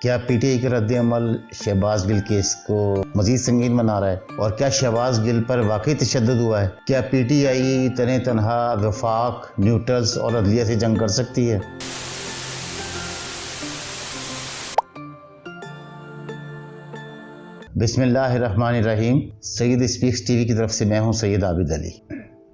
کیا P T I کا رد عمل شہباز گل کیس کو مزید سنگین بنا رہا ہے؟ اور کیا شہباز گل پر واقعی تشدد ہوا ہے؟ کیا پی ٹی آئی تنہا وفاق، نیوٹرلز اور عدلیہ سے جنگ کر سکتی ہے؟ بسم اللہ الرحمن الرحیم۔ سید اسپیکس ٹی وی کی طرف سے میں ہوں سید عابد علی۔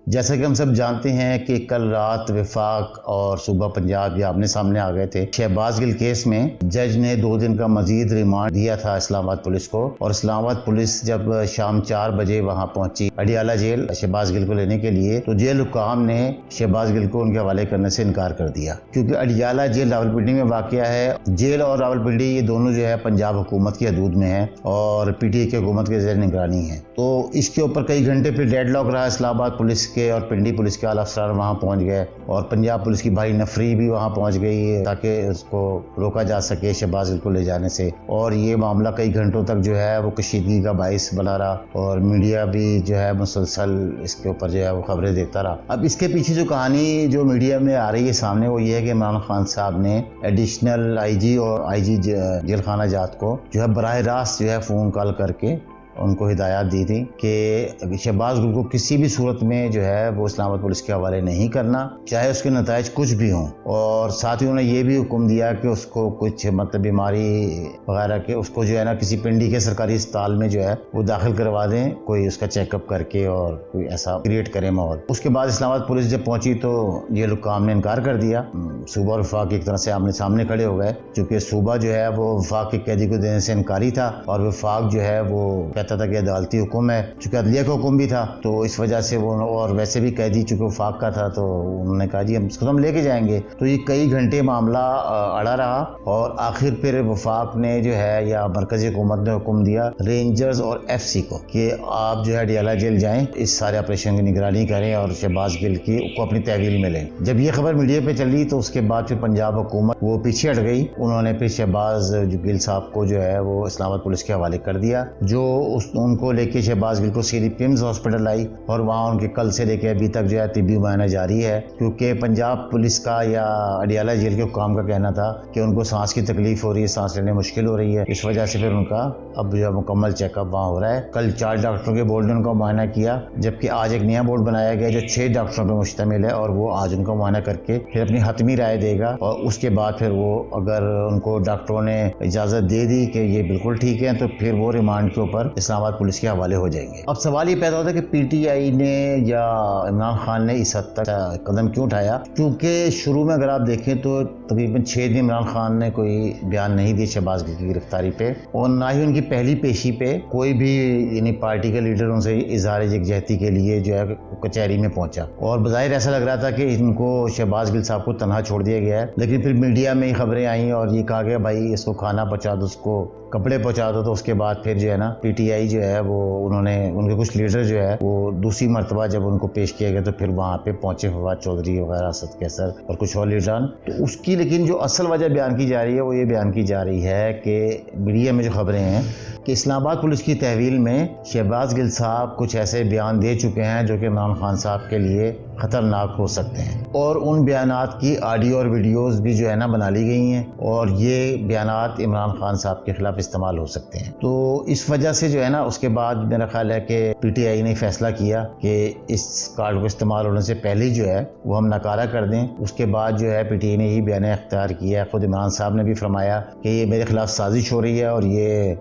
جیسا کہ ہم سب جانتے ہیں کہ کل رات وفاق اور صوبہ پنجاب یہ آمنے سامنے آ گئے تھے۔ شہباز گل کیس میں جج نے 2 دن کا مزید ریمانڈ دیا تھا اسلام آباد پولیس کو، اور اسلام آباد پولیس جب شام 4 بجے وہاں پہنچی اڈیالہ جیل شہباز گل کو لینے کے لیے، تو جیل حکام نے شہباز گل کو ان کے حوالے کرنے سے انکار کر دیا، کیونکہ اڈیالہ جیل راولپنڈی میں واقع ہے۔ جیل اور راولپنڈی یہ دونوں جو ہے پنجاب حکومت کی حدود میں ہیں اور پی ٹی آئی کی حکومت کے زیر نگرانی ہے۔ تو اس کے اوپر کئی گھنٹے پھر ڈیڈ لاک رہا۔ اسلام آباد پولیس کے اور پنڈی پولیس کے اعلیٰ افسران وہاں پہنچ گئے، اور پنجاب پولیس کی بھاری نفری بھی وہاں پہنچ گئی تاکہ اس کو روکا جا سکے شہباز گل کو لے جانے سے۔ اور یہ معاملہ کئی گھنٹوں تک جو ہے وہ کشیدگی کا باعث بنا رہا، اور میڈیا بھی جو ہے مسلسل اس کے اوپر جو ہے وہ خبریں دیکھتا رہا۔ اب اس کے پیچھے جو کہانی جو میڈیا میں آ رہی ہے سامنے، وہ یہ ہے کہ عمران خان صاحب نے ایڈیشنل آئی جی اور آئی جی جیل خانہ جات کو جو ہے براہ راست جو ہے فون کال کر کے ان کو ہدایات دی تھی کہ شہباز گل کو کسی بھی صورت میں جو ہے وہ اسلام آباد پولیس کے حوالے نہیں کرنا، چاہے اس کے نتائج کچھ بھی ہوں۔ اور ساتھ ہی انہوں نے یہ بھی حکم دیا کہ اس کو کچھ بیماری وغیرہ کے اس کو جو ہے نا کسی پنڈی کے سرکاری اسپتال میں جو ہے وہ داخل کروا دیں، کوئی اس کا چیک اپ کر کے اور کوئی ایسا کریٹ کرے ماحول۔ اس کے بعد اسلام آباد پولیس جب پہنچی تو یہ حکام نے انکار کر دیا۔ صوبہ اور وفاق ایک طرح سے آمنے سامنے کھڑے ہو گئے، چونکہ صوبہ جو ہے وہ وفاق کے قیدی کو دینے سے انکاری تھا، اور وفاق جو ہے وہ کہتا تھا کہ عدالتی حکم ہے، چونکہ عدلیہ کا حکم بھی تھا، تو اس وجہ سے وہ، اور ویسے بھی قیدی چونکہ وفاق کا تھا، تو انہوں نے کہا جی ہم اس کو ہم لے کے جائیں گے۔ تو یہ کئی گھنٹے معاملہ اڑا رہا، اور آخر پھر وفاق نے جو ہے یا مرکزی حکومت نے حکم دیا رینجرز اور ایف سی کو کہ آپ جو ہے اڈیالہ جیل جائیں، اس سارے آپریشن کی نگرانی کریں اور شہباز گل کو اپنی تحویل میں لیں۔ جب یہ خبر میڈیا پہ چلی تو اس کے بعد پھر پنجاب حکومت وہ پیچھے ہٹ گئی، انہوں نے پھر شہباز گل صاحب کو جو ہے وہ اسلام آباد پولیس کے حوالے کر دیا، جو ان کو لے کے شہباز گل کو سیدھی پیمز ہاسپٹل آئی، اور وہاں ان کے کل سے لے کے ابھی تک جو ہے طبی معائنہ جاری ہے، کیونکہ پنجاب پولیس کا یا اڈیالہ جیل کے حکام کا کہنا تھا کہ ان کو سانس کی تکلیف ہو رہی ہے، سانس لینے مشکل ہو رہی ہے، اس وجہ سے پھر ان کا اب جو مکمل چیک اپ وہاں ہو رہا ہے۔ کل 4 ڈاکٹروں کے بورڈ نے ان کا معائنہ کیا، جبکہ آج ایک نیا بورڈ بنایا گیا جو 6 ڈاکٹروں پہ مشتمل ہے، اور وہ آج ان کا معائنہ کر کے پھر اپنی حتمی رائے دے گا، اور اس کے بعد پھر وہ اگر ان کو ڈاکٹروں نے اجازت دے دی کہ یہ بالکل ٹھیک ہے تو پھر وہ ریمانڈ کے اوپر اسلام آباد پولیس کے حوالے ہو جائیں گے۔ اب سوال یہ پیدا ہوتا ہے کہ پی ٹی آئی نے یا عمران خان نے اس حد تک قدم کیوں اٹھایا، کیونکہ شروع میں اگر آپ دیکھیں تو تقریباً 6 دن عمران خان نے کوئی بیان نہیں دیا شہباز گل کی گرفتاری پہ، اور نہ ہی ان کی پہلی پیشی پہ کوئی بھی یعنی پارٹی کا لیڈر ان سے اظہار یکجہتی کے لیے جو ہے کچہری میں پہنچا، اور بظاہر ایسا لگ رہا تھا کہ ان کو شہباز گل صاحب کو تنہا چھوڑ دیا گیا ہے۔ لیکن پھر میڈیا میں خبریں آئیں اور یہ کہا گیا بھائی اس کو کھانا پہنچا دو، اس کو کپڑے پہنچا دو، تو اس کے بعد پھر جو ہے نا پی ٹی آئی جو ہے وہ انہوں نے ان کے کچھ لیڈر جو ہے وہ دوسری مرتبہ جب ان کو پیش کیا گیا تو پھر وہاں پہ پہنچے فواد چودھری وغیرہ، اسد کیسر اور کچھ اور لیڈران۔ تو اس کی لیکن جو اصل وجہ بیان کی جا رہی ہے وہ یہ بیان کی جا رہی ہے کہ میڈیا میں جو خبریں ہیں کہ اسلام آباد پولیس کی تحویل میں شہباز گل صاحب کچھ ایسے بیان دے چکے ہیں جو کہ عمران خان صاحب کے لیے خطرناک ہو سکتے ہیں، اور ان بیانات کی آڈیو اور ویڈیوز بھی جو ہے نا بنا لی گئی ہیں، اور یہ بیانات عمران خان صاحب کے خلاف استعمال ہو سکتے ہیں۔ تو اس وجہ سے جو ہے نا اس کے بعد میرا خیال ہے کہ پی ٹی آئی نے فیصلہ کیا کہ اس کارڈ کو استعمال ہونے سے پہلے جو ہے وہ ہم ناکارہ کر دیں۔ اس کے بعد جو ہے پی ٹی آئی نے یہ بیان اختیار کیا، خود عمران صاحب نے بھی فرمایا کہ یہ میرے خلاف سازش ہو رہی ہے، اور یہ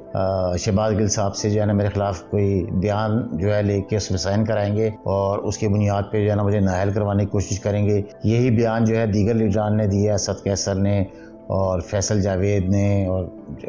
شہباز گل صاحب سے جو ہے نا میرے خلاف کوئی بیان جو ہے لے کے اس میں سائن کرائیں گے، اور اس کی بنیاد پہ جو ہے نا مجھے نااہل کروانے کی کوشش کریں گے۔ یہی بیان جو ہے دیگر لیڈران نے دیا، اسد کیسر نے اور فیصل جاوید نے اور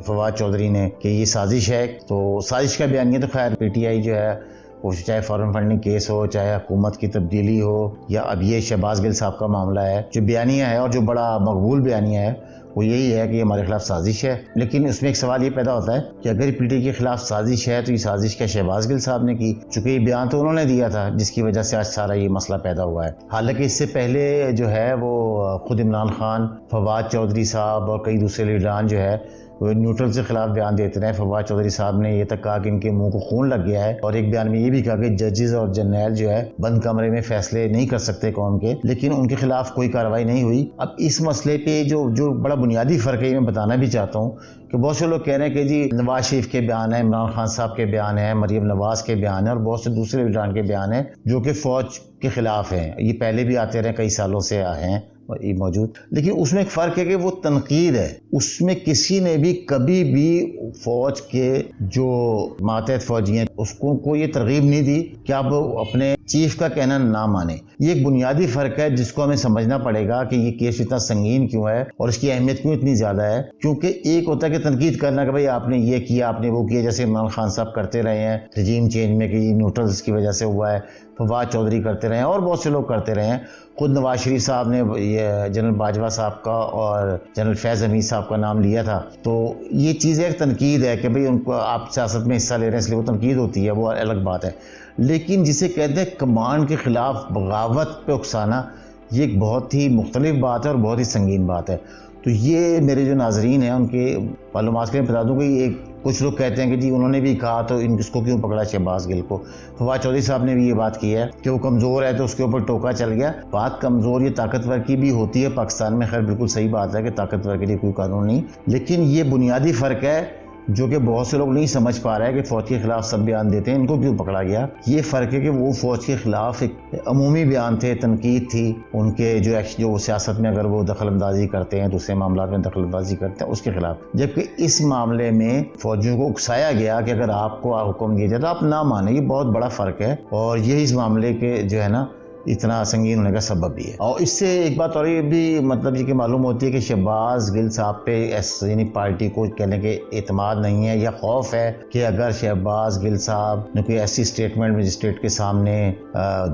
فواد چودھری نے، کہ یہ سازش ہے۔ تو سازش کا بیان یہ تو خیر پی ٹی آئی جو ہے وہ چاہے فارن فنڈنگ کیس ہو، چاہے حکومت کی تبدیلی ہو، یا اب یہ شہباز گل صاحب کا معاملہ ہے، جو بیانیہ ہے اور جو بڑا مقبول بیانیہ ہے وہ یہی ہے کہ یہ ہمارے خلاف سازش ہے۔ لیکن اس میں ایک سوال یہ پیدا ہوتا ہے کہ اگر پی ٹی آئی کے خلاف سازش ہے تو یہ سازش کیا شہباز گل صاحب نے کی، چونکہ یہ بیان تو انہوں نے دیا تھا جس کی وجہ سے آج سارا یہ مسئلہ پیدا ہوا ہے۔ حالانکہ اس سے پہلے جو ہے وہ خود عمران خان، فواد چودھری صاحب اور کئی دوسرے لیڈران جو ہے وہ نیوٹرل کے خلاف بیان دیتے رہے. فواد چودھری صاحب نے یہ تک کہا کہ ان کے منہ کو خون لگ گیا ہے, اور ایک بیان میں یہ بھی کہا کہ ججز اور جرنیل جو ہے بند کمرے میں فیصلے نہیں کر سکتے قوم کے, لیکن ان کے خلاف کوئی کارروائی نہیں ہوئی. اب اس مسئلے پہ جو بڑا بنیادی فرق ہے یہ میں بتانا بھی چاہتا ہوں کہ بہت سے لوگ کہہ رہے ہیں کہ جی نواز شریف کے بیان ہیں, عمران خان صاحب کے بیان ہیں, مریم نواز کے بیان ہیں, اور بہت سے دوسرے لیڈران کے بیان ہیں جو کہ فوج کے خلاف ہیں. یہ پہلے بھی آتے رہے, کئی سالوں سے ہیں یہ موجود, لیکن اس میں ایک فرق ہے کہ وہ تنقید ہے. اس میں کسی نے بھی کبھی بھی فوج کے جو ماتحت فوجی ہیں اس کو یہ ترغیب نہیں دی کہ آپ اپنے چیف کا کہنا نہ مانیں. یہ ایک بنیادی فرق ہے جس کو ہمیں سمجھنا پڑے گا کہ یہ کیس اتنا سنگین کیوں ہے اور اس کی اہمیت کیوں اتنی زیادہ ہے. کیونکہ ایک ہوتا ہے کہ تنقید کرنا کہ بھئی آپ نے یہ کیا, آپ نے وہ کیا, جیسے عمران خان صاحب کرتے رہے ہیں رجیم چینج میں کہ یہ نیوٹرلز کی وجہ سے ہوا ہے, فواد چودھری کرتے رہے ہیں, اور بہت سے لوگ کرتے رہے ہیں. خود نواز شریف صاحب نے یہ جنرل باجوہ صاحب کا اور جنرل فیض حمید صاحب کا نام لیا تھا. تو یہ چیز ایک تنقید ہے کہ بھئی ان کو آپ سیاست میں حصہ لے رہے ہیں اس لیے وہ تنقید ہوتی ہے, وہ الگ بات ہے. لیکن جسے کہتے ہیں کمانڈ کے خلاف بغاوت پہ اکسانا, یہ ایک بہت ہی مختلف بات ہے اور بہت ہی سنگین بات ہے. تو یہ میرے جو ناظرین ہیں ان کے معلومات کے لیے بتا دوں کہ کچھ لوگ کہتے ہیں کہ جی انہوں نے بھی کہا تو اس کو کیوں پکڑا شہباز گل کو. فواد چودھری صاحب نے بھی یہ بات کی ہے کہ وہ کمزور ہے تو اس کے اوپر ٹوکا چل گیا. بات کمزور یہ طاقتور کی بھی ہوتی ہے پاکستان میں, خیر بالکل صحیح بات ہے کہ طاقتور کے لیے کوئی قانون نہیں, لیکن یہ بنیادی فرق ہے جو کہ بہت سے لوگ نہیں سمجھ پا رہے ہیں کہ فوج کے خلاف سب بیان دیتے ہیں, ان کو کیوں پکڑا گیا. یہ فرق ہے کہ وہ فوج کے خلاف ایک عمومی بیان تھے, تنقید تھی ان کے جو سیاست میں اگر وہ دخل اندازی کرتے ہیں, دوسرے معاملات میں دخل اندازی کرتے ہیں اس کے خلاف. جبکہ اس معاملے میں فوجیوں کو اکسایا گیا کہ اگر آپ کو حکم دیا جائے تو آپ نہ مانیں. یہ بہت بڑا فرق ہے اور یہی اس معاملے کے جو ہے نا اتنا سنگین ہونے کا سبب بھی ہے. اور اس سے ایک بات اور یہ بھی مطلب یہ کہ معلوم ہوتی ہے کہ شہباز گل صاحب پہ یعنی پارٹی کو کہنے کے اعتماد نہیں ہے یا خوف ہے کہ اگر شہباز گل صاحب نے کوئی ایسی سٹیٹمنٹ مجسٹریٹ کے سامنے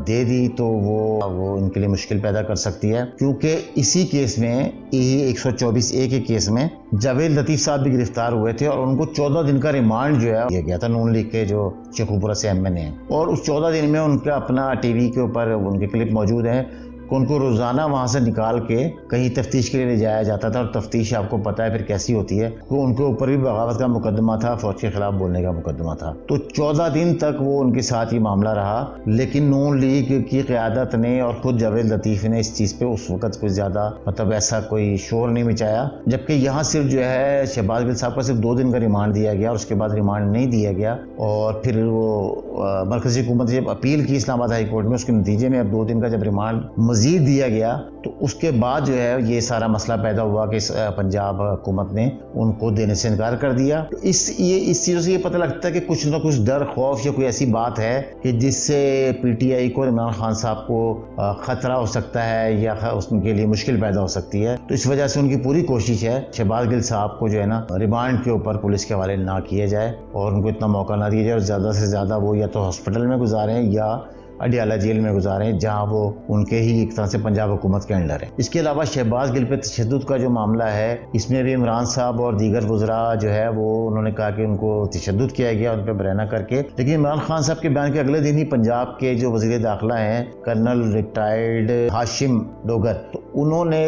دے دی تو وہ ان کے لیے مشکل پیدا کر سکتی ہے. کیونکہ اسی کیس میں 124A کے کیس میں جاوید لطیف صاحب بھی گرفتار ہوئے تھے اور ان کو 14 دن کا ریمانڈ جو ہے دیا گیا تھا نون لیگ کے جو شیخوپورہ سے ایم این اے ہیں. اور اس 14 دن میں ان کا اپنا ٹی وی کے اوپر ان کے کلپ موجود ہیں کہ ان کو روزانہ وہاں سے نکال کے کہیں تفتیش کے لیے لے جایا جاتا تھا, اور تفتیش آپ کو پتہ ہے پھر کیسی ہوتی ہے. تو ان کے اوپر بھی بغاوت کا مقدمہ تھا, فوج کے خلاف بولنے کا مقدمہ تھا. تو 14 دن تک وہ ان کے ساتھ یہ معاملہ رہا, لیکن نون لیگ کی قیادت نے اور خود جاوید لطیف نے اس چیز پہ اس وقت کوئی زیادہ مطلب ایسا کوئی شور نہیں مچایا. جبکہ یہاں صرف جو ہے شہباز گل صاحب کا صرف 2 دن کا ریمانڈ دیا گیا اور اس کے بعد ریمانڈ نہیں دیا گیا. اور پھر وہ مرکزی حکومت نے جب اپیل کی اسلام آباد ہائی کورٹ میں, اس کے نتیجے میں اب 2 دن کا جب ریمانڈ مزید دیا گیا تو اس کے بعد جو ہے یہ سارا مسئلہ پیدا ہوا کہ پنجاب حکومت نے ان کو دینے سے انکار کر دیا. تو اس چیزوں سے یہ پتہ لگتا ہے کہ کچھ نہ کچھ ڈر, خوف یا کوئی ایسی بات ہے کہ جس سے پی ٹی آئی کو عمران خان صاحب کو خطرہ ہو سکتا ہے یا اس کے لیے مشکل پیدا ہو سکتی ہے. تو اس وجہ سے ان کی پوری کوشش ہے شہباز گل صاحب کو جو ہے نا ریمانڈ کے اوپر پولیس کے حوالے نہ کیا جائے اور ان کو اتنا موقع نہ دیا جائے, اور زیادہ سے زیادہ وہ یا تو ہاسپٹل میں گزاریں یا اڈیالہ جیل میں گزاریں جہاں وہ ان کے ہی ایک طرح سے پنجاب حکومت کے انڈر ہے. اس کے علاوہ شہباز گل پہ تشدد کا جو معاملہ ہے اس میں بھی عمران صاحب اور دیگر وزراء جو ہے وہ انہوں نے کہا کہ ان کو تشدد کیا گیا ان پہ برہنہ کر کے. لیکن عمران خان صاحب کے بیان کے اگلے دن ہی پنجاب کے جو وزیر داخلہ ہیں کرنل ریٹائرڈ ہاشم ڈوگر, تو انہوں نے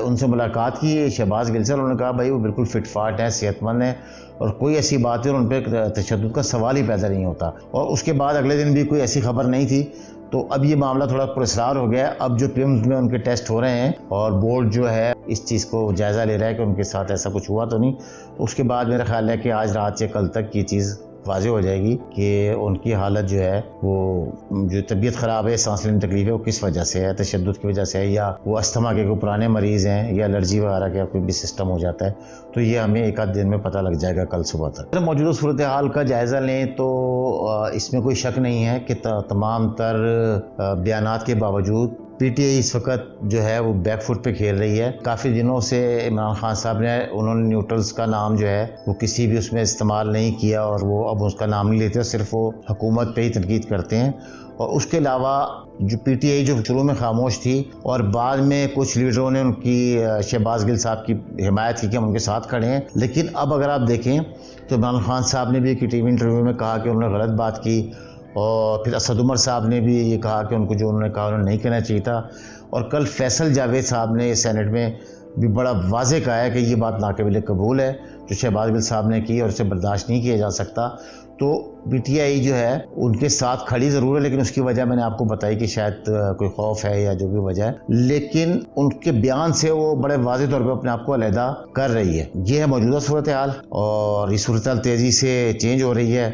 ان سے ملاقات کی شہباز گل سے. انہوں نے کہا بھائی وہ بالکل فٹ فاٹ ہیں, صحت مند ہیں اور کوئی ایسی بات ہے اور ان پہ تشدد کا سوال ہی پیدا نہیں ہوتا. اور اس کے بعد اگلے دن بھی کوئی ایسی خبر نہیں تھی. تو اب یہ معاملہ تھوڑا پراسرار ہو گیا ہے. اب جو پریمز میں ان کے ٹیسٹ ہو رہے ہیں اور بورڈ جو ہے اس چیز کو جائزہ لے رہا ہے کہ ان کے ساتھ ایسا کچھ ہوا تو نہیں. اس کے بعد میرا خیال ہے کہ آج رات سے کل تک یہ چیز واضح ہو جائے گی کہ ان کی حالت جو ہے وہ جو طبیعت خراب ہے, سانس لینے تکلیف ہے, وہ کس وجہ سے ہے, تشدد کی وجہ سے ہے یا وہ استھما کے کوئی پرانے مریض ہیں یا الرجی وغیرہ کا کوئی بھی سسٹم ہو جاتا ہے. تو یہ ہمیں ایک آدھ دن میں پتہ لگ جائے گا کل صبح تک. موجودہ صورتحال کا جائزہ لیں تو اس میں کوئی شک نہیں ہے کہ تمام تر بیانات کے باوجود پی ٹی آئی اس وقت جو ہے وہ بیک فٹ پہ کھیل رہی ہے. کافی دنوں سے عمران خان صاحب نے انہوں نے نیوٹرلز کا نام جو ہے وہ کسی بھی اس میں استعمال نہیں کیا اور وہ اب اس کا نام نہیں لیتے, صرف وہ حکومت پہ ہی تنقید کرتے ہیں. اور اس کے علاوہ جو پی ٹی آئی جو شروع میں خاموش تھی اور بعد میں کچھ لیڈروں نے ان کی شہباز گل صاحب کی حمایت کی کہ ہم ان کے ساتھ کھڑے ہیں, لیکن اب اگر آپ دیکھیں تو عمران خان صاحب نے بھی ایک ٹی وی انٹرویو میں کہا کہ انہوں نے غلط بات کی, اور پھر اسد عمر صاحب نے بھی یہ کہا کہ ان کو جو انہوں نے کہا انہوں نے نہیں کہنا چاہیے تھا. اور کل فیصل جاوید صاحب نے سینٹ میں بھی بڑا واضح کہا ہے کہ یہ بات ناقابل قبول ہے. جو شہباز گل صاحب نے کی اور اسے برداشت نہیں کیا جا سکتا. تو پی ٹی آئی جو ہے ان کے ساتھ کھڑی ضرور ہے، لیکن اس کی وجہ میں نے آپ کو بتائی کہ شاید کوئی خوف ہے یا جو بھی وجہ ہے، لیکن ان کے بیان سے وہ بڑے واضح طور پہ اپنے آپ کو علیحدہ کر رہی ہے. یہ ہے موجودہ صورتحال، اور یہ صورتحال تیزی سے چینج ہو رہی ہے.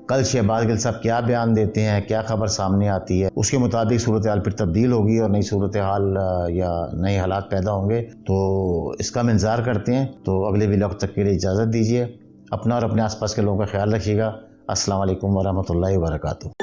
کل شہباز گل صاحب کیا بیان دیتے ہیں، کیا خبر سامنے آتی ہے، اس کے مطابق صورتحال پھر تبدیل ہوگی اور نئی صورتحال یا نئے حالات پیدا ہوں گے. تو اس کا ہم انتظار کرتے ہیں. تو اگلے ولاگ تک کے لیے اجازت دیجیے. اپنا اور اپنے آس پاس کے لوگوں کا خیال رکھیے گا. السلام علیکم ورحمۃ اللہ وبرکاتہ.